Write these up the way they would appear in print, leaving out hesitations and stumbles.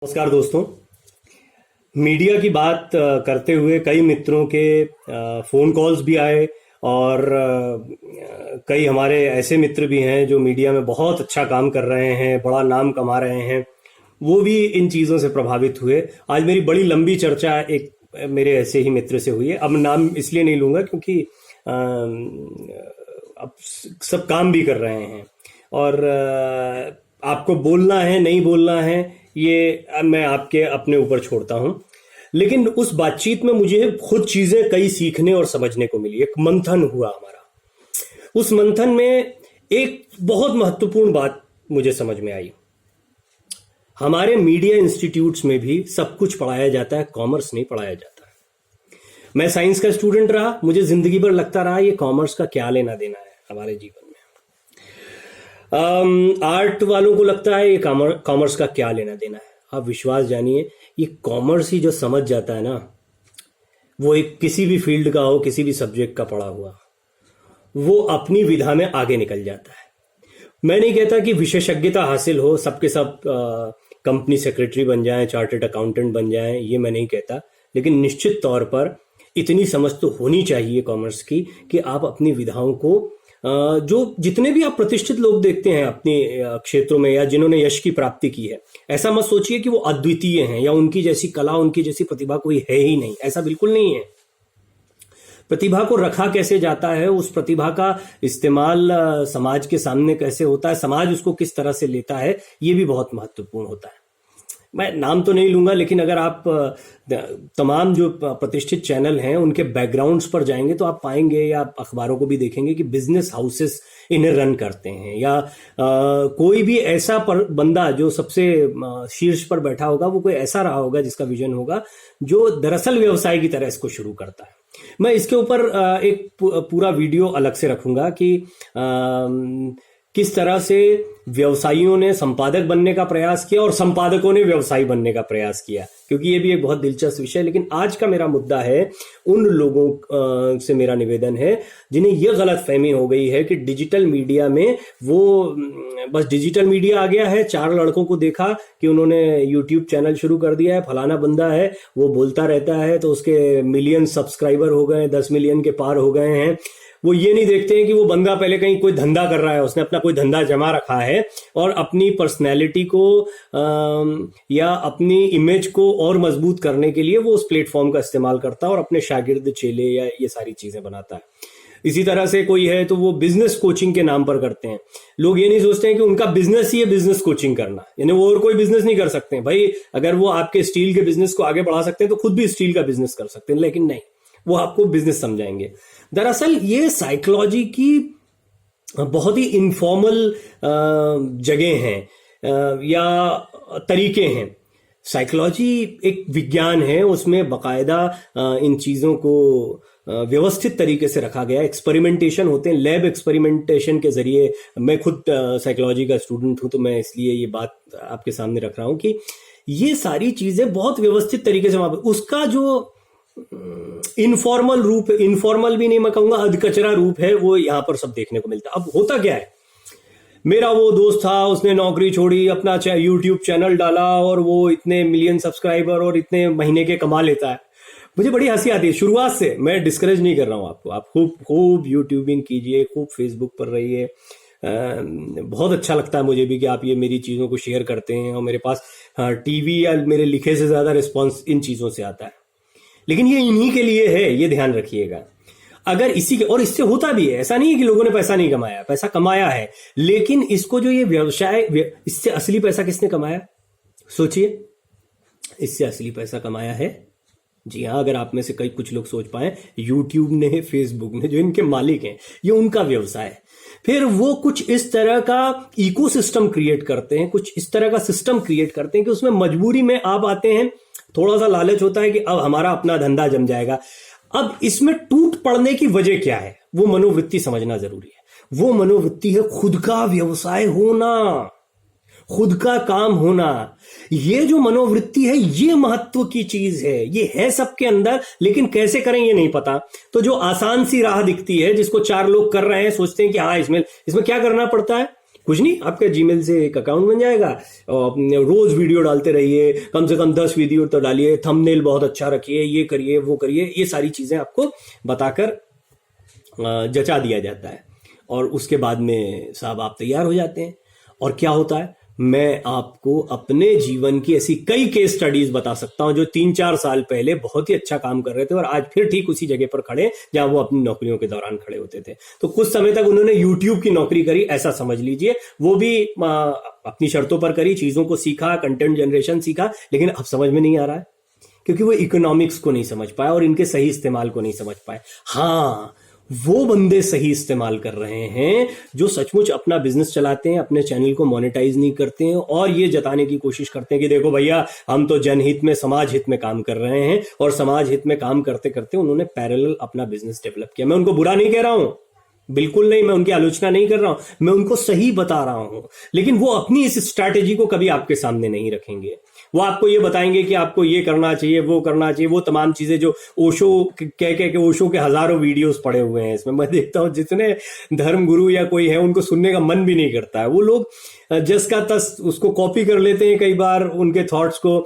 नमस्कार दोस्तों। मीडिया की बात करते हुए कई मित्रों के फ़ोन कॉल्स भी आए और कई हमारे ऐसे मित्र भी हैं जो मीडिया में बहुत अच्छा काम कर रहे हैं, बड़ा नाम कमा रहे हैं। वो भी इन चीज़ों से प्रभावित हुए। आज मेरी बड़ी लंबी चर्चा एक मेरे ऐसे ही मित्र से हुई है। अब नाम इसलिए नहीं लूँगा क्योंकि अब सब काम भी कर रहे हैं और आपको बोलना है नहीं बोलना है ये मैं आपके अपने ऊपर छोड़ता हूं। लेकिन उस बातचीत में मुझे खुद चीजें कई सीखने और समझने को मिली। एक मंथन हुआ हमारा। उस मंथन में एक बहुत महत्वपूर्ण बात मुझे समझ में आई। हमारे मीडिया इंस्टीट्यूट्स में भी सब कुछ पढ़ाया जाता है, कॉमर्स नहीं पढ़ाया जाता है। मैं साइंस का स्टूडेंट रहा, मुझे जिंदगी भर लगता रहा ये कॉमर्स का क्या लेना देना है हमारे जीवन में। आर्ट वालों को लगता है ये कॉमर्स का क्या लेना देना है। आप विश्वास जानिए, ये कॉमर्स ही जो समझ जाता है ना, वो एक किसी भी फील्ड का हो, किसी भी सब्जेक्ट का पढ़ा हुआ, वो अपनी विधा में आगे निकल जाता है। मैं नहीं कहता कि विशेषज्ञता हासिल हो, सबके सब कंपनी सेक्रेटरी बन जाएं, चार्टर्ड अकाउंटेंट बन जाएं, ये मैं नहीं कहता। लेकिन निश्चित तौर पर इतनी समझ तो होनी चाहिए कॉमर्स की कि आप अपनी विधाओं को जो जितने भी आप प्रतिष्ठित लोग देखते हैं अपने क्षेत्रों में या जिन्होंने यश की प्राप्ति की है, ऐसा मत सोचिए कि वो अद्वितीय हैं या उनकी जैसी कला, उनकी जैसी प्रतिभा कोई है ही नहीं। ऐसा बिल्कुल नहीं है। प्रतिभा को रखा कैसे जाता है, उस प्रतिभा का इस्तेमाल समाज के सामने कैसे होता है, समाज उसको किस तरह से लेता है, ये भी बहुत महत्वपूर्ण होता है। मैं नाम तो नहीं लूंगा, लेकिन अगर आप तमाम जो प्रतिष्ठित चैनल हैं उनके बैकग्राउंड्स पर जाएंगे तो आप पाएंगे, या अखबारों को भी देखेंगे कि बिजनेस हाउसेस इन्हें रन करते हैं, या कोई भी ऐसा बंदा जो सबसे शीर्ष पर बैठा होगा वो कोई ऐसा रहा होगा जिसका विजन होगा जो दरअसल व्यवसाय की तरह इसको शुरू करता है। मैं इसके ऊपर एक पूरा वीडियो अलग से रखूंगा कि किस तरह से व्यवसायियों ने संपादक बनने का प्रयास किया और संपादकों ने व्यवसायी बनने का प्रयास किया, क्योंकि ये भी एक बहुत दिलचस्प विषय है। लेकिन आज का मेरा मुद्दा है, उन लोगों से मेरा निवेदन है जिन्हें यह गलतफहमी हो गई है कि डिजिटल मीडिया में वो बस डिजिटल मीडिया आ गया है, चार लड़कों को देखा कि उन्होंने यूट्यूब चैनल शुरू कर दिया है, फलाना बंदा है वो बोलता रहता है तो उसके मिलियन सब्सक्राइबर हो गए, 10 मिलियन के पार हो गए हैं। वो ये नहीं देखते हैं कि वो बंदा पहले कहीं कोई धंधा कर रहा है, उसने अपना कोई धंधा जमा रखा है और अपनी पर्सनैलिटी को या अपनी इमेज को और मजबूत करने के लिए वो उस प्लेटफॉर्म का इस्तेमाल करता है और अपने शागिर्द, चेले या ये सारी चीजें बनाता है। इसी तरह से कोई है तो वो बिजनेस कोचिंग के नाम पर करते हैं। लोग ये नहीं सोचते हैं कि उनका बिजनेस ही है बिजनेस कोचिंग करना, यानी वो और कोई बिजनेस नहीं कर सकते हैं। भाई अगर वो आपके स्टील के बिजनेस को आगे बढ़ा सकते हैं तो खुद भी स्टील का बिजनेस कर सकते हैं, लेकिन नहीं, वो आपको बिजनेस समझाएंगे। दरअसल ये साइकोलॉजी की बहुत ही इनफॉर्मल जगह हैं या तरीके हैं। साइकोलॉजी एक विज्ञान है, उसमें बाकायदा इन चीजों को व्यवस्थित तरीके से रखा गया। एक्सपेरिमेंटेशन होते हैं, लैब एक्सपेरिमेंटेशन के जरिए। मैं खुद साइकोलॉजी का स्टूडेंट हूं तो मैं इसलिए ये बात आपके सामने रख रहा हूं कि ये सारी चीजें बहुत व्यवस्थित तरीके से वहां पर, उसका जो इनफॉर्मल रूप, इनफॉर्मल भी नहीं मैं कहूंगा, अधकचरा रूप है, वो यहां पर सब देखने को मिलता है। अब होता क्या है, मेरा वो दोस्त था, उसने नौकरी छोड़ी, अपना यूट्यूब चैनल डाला और वो इतने मिलियन सब्सक्राइबर और इतने महीने के कमा लेता है। मुझे बड़ी हंसी आती है। शुरुआत से मैं डिस्करेज नहीं कर रहा हूं आपको, आप खूब यूट्यूबिंग कीजिए, खूब फेसबुक पर रहिए। बहुत अच्छा लगता है मुझे भी कि आप ये मेरी चीजों को शेयर करते हैं और मेरे पास टीवी या मेरे लिखे से ज्यादा रिस्पॉन्स इन चीजों से आता है। लेकिन ये इन्हीं के लिए है, ये ध्यान रखिएगा। अगर इसी के, और इससे होता भी है, ऐसा नहीं है कि लोगों ने पैसा नहीं कमाया, पैसा कमाया है, लेकिन इसको जो ये व्यवसाय, इससे असली पैसा किसने कमाया सोचिए। इससे असली पैसा कमाया है, जी हाँ, अगर आप में से कई कुछ लोग सोच पाए, यूट्यूब ने, फेसबुक ने, जो इनके मालिक हैं, ये उनका व्यवसाय है। फिर वो कुछ इस तरह का इकोसिस्टम क्रिएट करते हैं, कुछ इस तरह का सिस्टम क्रिएट करते हैं कि उसमें मजबूरी में आप आते हैं, थोड़ा सा लालच होता है कि अब हमारा अपना धंधा जम जाएगा। अब इसमें टूट पड़ने की वजह क्या है, वो मनोवृत्ति समझना जरूरी है। वो मनोवृत्ति है खुद का व्यवसाय होना, खुद का काम होना। ये जो मनोवृत्ति है ये महत्व की चीज है, ये है सबके अंदर, लेकिन कैसे करें ये नहीं पता। तो जो आसान सी राह दिखती है, जिसको चार लोग कर रहे हैं, सोचते हैं कि हाँ इसमें क्या करना पड़ता है, कुछ नहीं, आपके जीमेल से एक अकाउंट बन जाएगा और रोज वीडियो डालते रहिए, कम से कम 10 वीडियो तो डालिए, थंबनेल बहुत अच्छा रखिए, ये करिए वो करिए, ये सारी चीजें आपको बताकर जचा दिया जाता है और उसके बाद में साहब आप तैयार हो जाते हैं। और क्या होता है, मैं आपको अपने जीवन की ऐसी कई केस स्टडीज बता सकता हूं जो 3-4 साल पहले बहुत ही अच्छा काम कर रहे थे और आज फिर ठीक उसी जगह पर खड़े जहां वो अपनी नौकरियों के दौरान खड़े होते थे। तो कुछ समय तक उन्होंने यूट्यूब की नौकरी करी, ऐसा समझ लीजिए, वो भी अपनी शर्तों पर करी, चीजों को सीखा, कंटेंट जनरेशन सीखा, लेकिन अब समझ में नहीं आ रहा है क्योंकि वो इकोनॉमिक्स को नहीं समझ पाए और इनके सही इस्तेमाल को नहीं समझ पाए। हाँ, वो बंदे सही इस्तेमाल कर रहे हैं जो सचमुच अपना बिजनेस चलाते हैं, अपने चैनल को मोनेटाइज नहीं करते हैं और ये जताने की कोशिश करते हैं कि देखो भैया हम तो जनहित में, समाज हित में काम कर रहे हैं, और समाज हित में काम करते करते उन्होंने पैरेलल अपना बिजनेस डेवलप किया। मैं उनको बुरा नहीं कह रहा हूं, बिल्कुल नहीं, मैं उनकी आलोचना नहीं कर रहा हूं, मैं उनको सही बता रहा हूं, लेकिन वो अपनी इस स्ट्रैटेजी को कभी आपके सामने नहीं रखेंगे। वो आपको ये बताएंगे कि आपको ये करना चाहिए, वो करना चाहिए, वो तमाम चीजें जो ओशो कह के ओशो के हजारों वीडियोस पड़े हुए हैं इसमें। मैं देखता हूं जितने धर्म गुरु या कोई है उनको सुनने का मन भी नहीं करता है। वो लोग जस का तस उसको कॉपी कर लेते हैं कई बार, उनके थॉट्स को,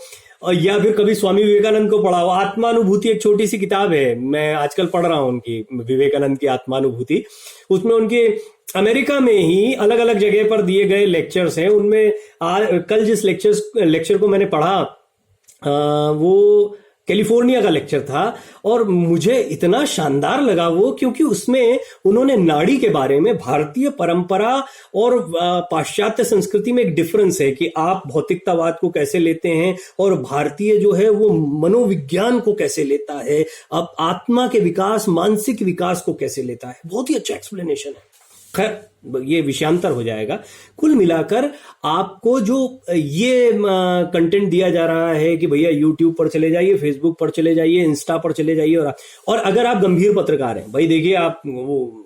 या फिर कभी स्वामी विवेकानंद को पढ़ा हो। आत्मानुभूति एक छोटी सी किताब है, मैं आजकल पढ़ रहा हूं उनकी, विवेकानंद की आत्मानुभूति। उसमें उनके अमेरिका में ही अलग अलग जगह पर दिए गए लेक्चर्स हैं। उनमें कल जिस लेक्चर को मैंने पढ़ा वो कैलिफोर्निया का लेक्चर था और मुझे इतना शानदार लगा वो, क्योंकि उसमें उन्होंने नाड़ी के बारे में, भारतीय परंपरा और पाश्चात्य संस्कृति में एक डिफरेंस है कि आप भौतिकतावाद को कैसे लेते हैं और भारतीय जो है वो मनोविज्ञान को कैसे लेता है, अब आत्मा के विकास, मानसिक विकास को कैसे लेता है। बहुत ही अच्छा एक्सप्लेनेशन है। खैर ये विषयांतर हो जाएगा। कुल मिलाकर आपको जो ये कंटेंट दिया जा रहा है कि भैया यूट्यूब पर चले जाइए, फेसबुक पर चले जाइए, इंस्टा पर चले जाइए, और अगर आप गंभीर पत्रकार हैं, भाई देखिए आप वो,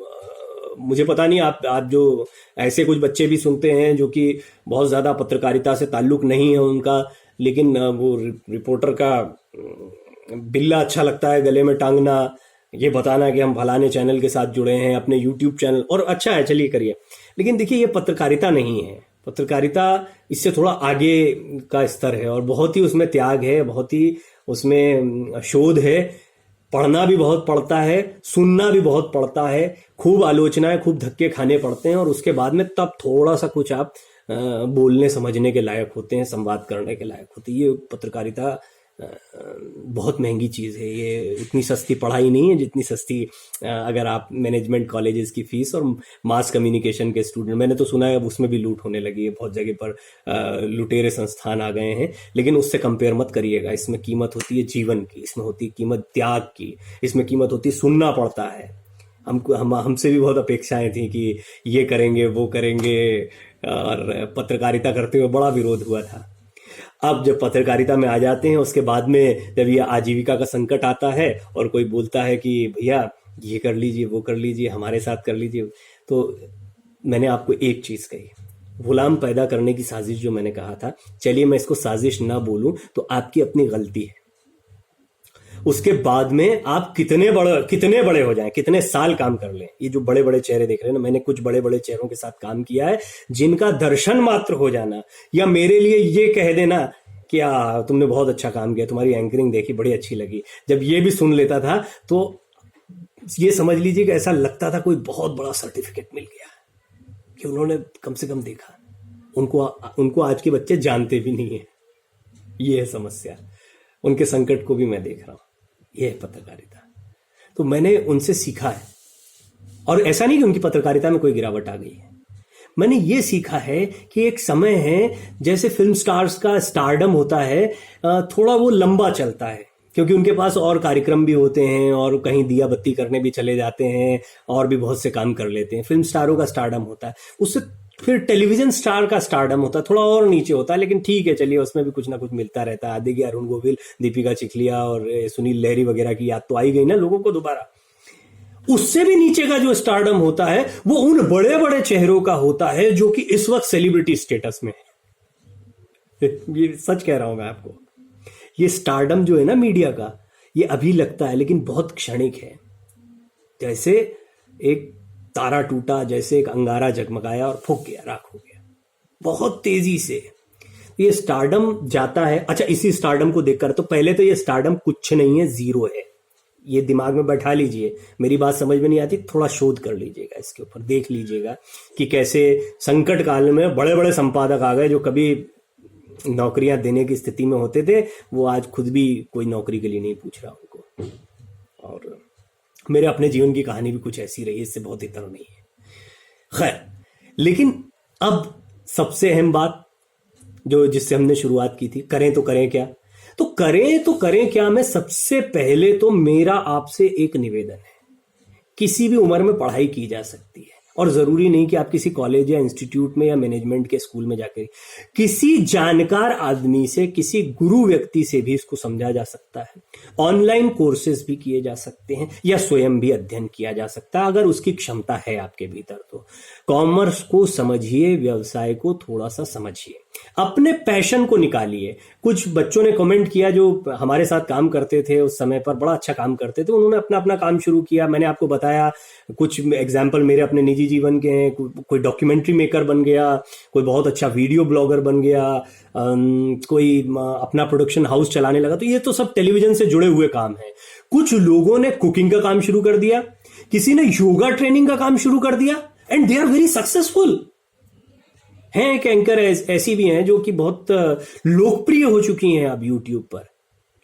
मुझे पता नहीं आप जो ऐसे कुछ बच्चे भी सुनते हैं जो कि बहुत ज्यादा पत्रकारिता से ताल्लुक नहीं है उनका, लेकिन वो रिपोर्टर का बिल्ला अच्छा लगता है गले में टांगना, ये बताना कि हम फलाने चैनल के साथ जुड़े हैं, अपने यूट्यूब चैनल, और अच्छा है चलिए करिए, लेकिन देखिए ये पत्रकारिता नहीं है। पत्रकारिता इससे थोड़ा आगे का स्तर है और बहुत ही उसमें त्याग है, बहुत ही उसमें शोध है, पढ़ना भी बहुत पड़ता है, सुनना भी बहुत पड़ता है, खूब आलोचनाएं, खूब धक्के खाने पड़ते हैं और उसके बाद में तब थोड़ा सा कुछ आप बोलने समझने के लायक होते हैं, संवाद करने के लायक होते हैं। ये पत्रकारिता बहुत महंगी चीज है, ये उतनी सस्ती पढ़ाई नहीं है जितनी सस्ती अगर आप मैनेजमेंट कॉलेजेस की फीस और मास कम्युनिकेशन के स्टूडेंट, मैंने तो सुना है उसमें भी लूट होने लगी है, बहुत जगह पर लुटेरे संस्थान आ गए हैं, लेकिन उससे कंपेयर मत करिएगा। इसमें कीमत होती है जीवन की, इसमें होती है कीमत त्याग की, इसमें कीमत होती है सुनना पड़ता है। हमसे भी बहुत अपेक्षाएं थी कि ये करेंगे वो करेंगे, और पत्रकारिता करते हुए बड़ा विरोध हुआ था। अब जब पत्रकारिता में आ जाते हैं उसके बाद में जब ये आजीविका का संकट आता है और कोई बोलता है कि भैया ये कर लीजिए, वो कर लीजिए, हमारे साथ कर लीजिए, तो मैंने आपको एक चीज कही, गुलाम पैदा करने की साजिश जो मैंने कहा था, चलिए मैं इसको साजिश ना बोलूं तो आपकी अपनी गलती है। उसके बाद में आप कितने बड़े हो जाएं, कितने साल काम कर लें, ये जो बड़े बड़े चेहरे देख रहे हैं ना, मैंने कुछ बड़े बड़े चेहरों के साथ काम किया है जिनका दर्शन मात्र हो जाना या मेरे लिए ये कह देना कि तुमने बहुत अच्छा काम किया, तुम्हारी एंकरिंग देखी बड़ी अच्छी लगी, जब ये भी सुन लेता था तो ये समझ लीजिए कि ऐसा लगता था कोई बहुत बड़ा सर्टिफिकेट मिल गया कि उन्होंने कम से कम देखा। उनको आज के बच्चे जानते भी नहीं है, ये है समस्या। उनके संकट को भी मैं देख रहा हूं, ये है पत्रकारिता। तो मैंने उनसे सीखा है, और ऐसा नहीं कि उनकी पत्रकारिता में कोई गिरावट आ गई है, मैंने ये सीखा है कि एक समय है जैसे फिल्म स्टार्स का स्टारडम होता है, थोड़ा वो लंबा चलता है क्योंकि उनके पास और कार्यक्रम भी होते हैं और कहीं दिया बत्ती करने भी चले जाते हैं और भी बहुत से काम कर लेते हैं। फिल्म स्टारों का स्टारडम होता है, उससे फिर टेलीविजन स्टार का स्टारडम होता है, थोड़ा और नीचे होता है, लेकिन ठीक है चलिए उसमें भी कुछ ना कुछ मिलता रहता है। देखिए अरुण गोविल, दीपिका चिखलिया और सुनील लहरी वगैरह की याद तो आई गई ना लोगों को दोबारा। उससे भी नीचे का जो स्टारडम होता है वो उन बड़े बड़े चेहरों का होता है जो कि इस वक्त सेलिब्रिटी स्टेटस में है। ये सच कह रहा हूं मैं आपको, ये स्टारडम जो है ना मीडिया का, ये अभी लगता है लेकिन बहुत क्षणिक है। जैसे एक तारा टूटा, जैसे एक अंगारा जगमगाया और फूक गया, राख हो गया बहुत तेजी से। ये स्टारडम जाता है। अच्छा, इसी स्टारडम को देखकर, तो पहले तो ये स्टारडम कुछ नहीं है, जीरो है। ये दिमाग में बैठा लीजिए। मेरी बात समझ में नहीं आती, थोड़ा शोध कर लीजिएगा इसके ऊपर, देख लीजिएगा कि कैसे संकट काल में बड़े बड़े संपादक आ गए जो कभी नौकरियां देने की स्थिति में होते थे, वो आज खुद भी कोई नौकरी के लिए नहीं पूछ रहा उनको। और मेरे अपने जीवन की कहानी भी कुछ ऐसी रही, इससे बहुत इतर नहीं है। खैर, लेकिन अब सबसे अहम बात जो जिससे हमने शुरुआत की थी, करें तो करें क्या। तो करें क्या में सबसे पहले तो मेरा आपसे एक निवेदन है, किसी भी उम्र में पढ़ाई की जा सकती है, और जरूरी नहीं कि आप किसी कॉलेज या इंस्टीट्यूट में या मैनेजमेंट के स्कूल में जाकर, किसी जानकार आदमी से, किसी गुरु व्यक्ति से भी इसको समझा जा सकता है। ऑनलाइन कोर्सेज भी किए जा सकते हैं या स्वयं भी अध्ययन किया जा सकता है अगर उसकी क्षमता है आपके भीतर। तो कॉमर्स को समझिए, व्यवसाय को थोड़ा सा समझिए, अपने पैशन को निकालिए। कुछ बच्चों ने कमेंट किया जो हमारे साथ काम करते थे उस समय पर, बड़ा अच्छा काम करते थे, उन्होंने अपना अपना काम शुरू किया। मैंने आपको बताया कुछ एग्जाम्पल मेरे अपने निजी जीवन के हैं। कोई डॉक्यूमेंट्री मेकर बन गया, कोई बहुत अच्छा वीडियो ब्लॉगर बन गया, कोई अपना प्रोडक्शन हाउस चलाने लगा। तो ये तो सब टेलीविजन से जुड़े हुए काम है। कुछ लोगों ने कुकिंग का काम शुरू कर दिया, किसी ने योगा ट्रेनिंग का काम शुरू कर दिया, and they are very successful. हैं एक एंकर ऐसी भी हैं जो कि बहुत लोकप्रिय हो चुकी हैं अब यूट्यूब पर,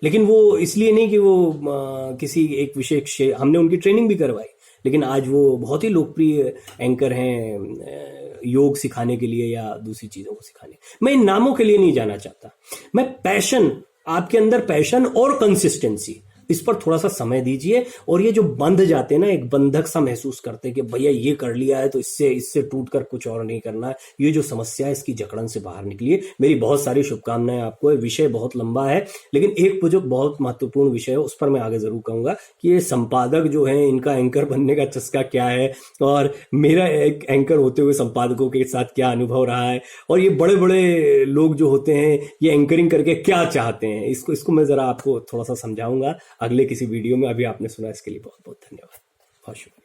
लेकिन वो इसलिए नहीं कि वो किसी एक विशेष, हमने उनकी ट्रेनिंग भी करवाई, लेकिन आज वो बहुत ही लोकप्रिय एंकर हैं योग सिखाने के लिए या दूसरी चीजों को सिखाने। मैं इन नामों के लिए नहीं जाना चाहता। मैं पैशन, आपके अंदर पैशन और कंसिस्टेंसी, इस पर थोड़ा सा समय दीजिए। और ये जो बंध जाते हैं ना, एक बंधक सा महसूस करते हैं कि भैया ये कर लिया है तो इससे टूट कर कुछ और नहीं करना है, ये जो समस्या है इसकी जकड़न से बाहर निकलिए। मेरी बहुत सारी शुभकामनाएं आपको। विषय बहुत लंबा है, लेकिन एक जो बहुत महत्वपूर्ण विषय है उस पर मैं आगे जरूर कहूंगा कि ये संपादक जो है, इनका एंकर बनने का चस्का क्या है, और मेरा एक एंकर होते हुए संपादकों के साथ क्या अनुभव रहा है, और ये बड़े बड़े लोग जो होते हैं ये एंकरिंग करके क्या चाहते हैं, इसको मैं जरा आपको थोड़ा सा समझाऊंगा अगले किसी वीडियो में। अभी आपने सुना, इसके लिए बहुत बहुत धन्यवाद, बहुत शुक्रिया।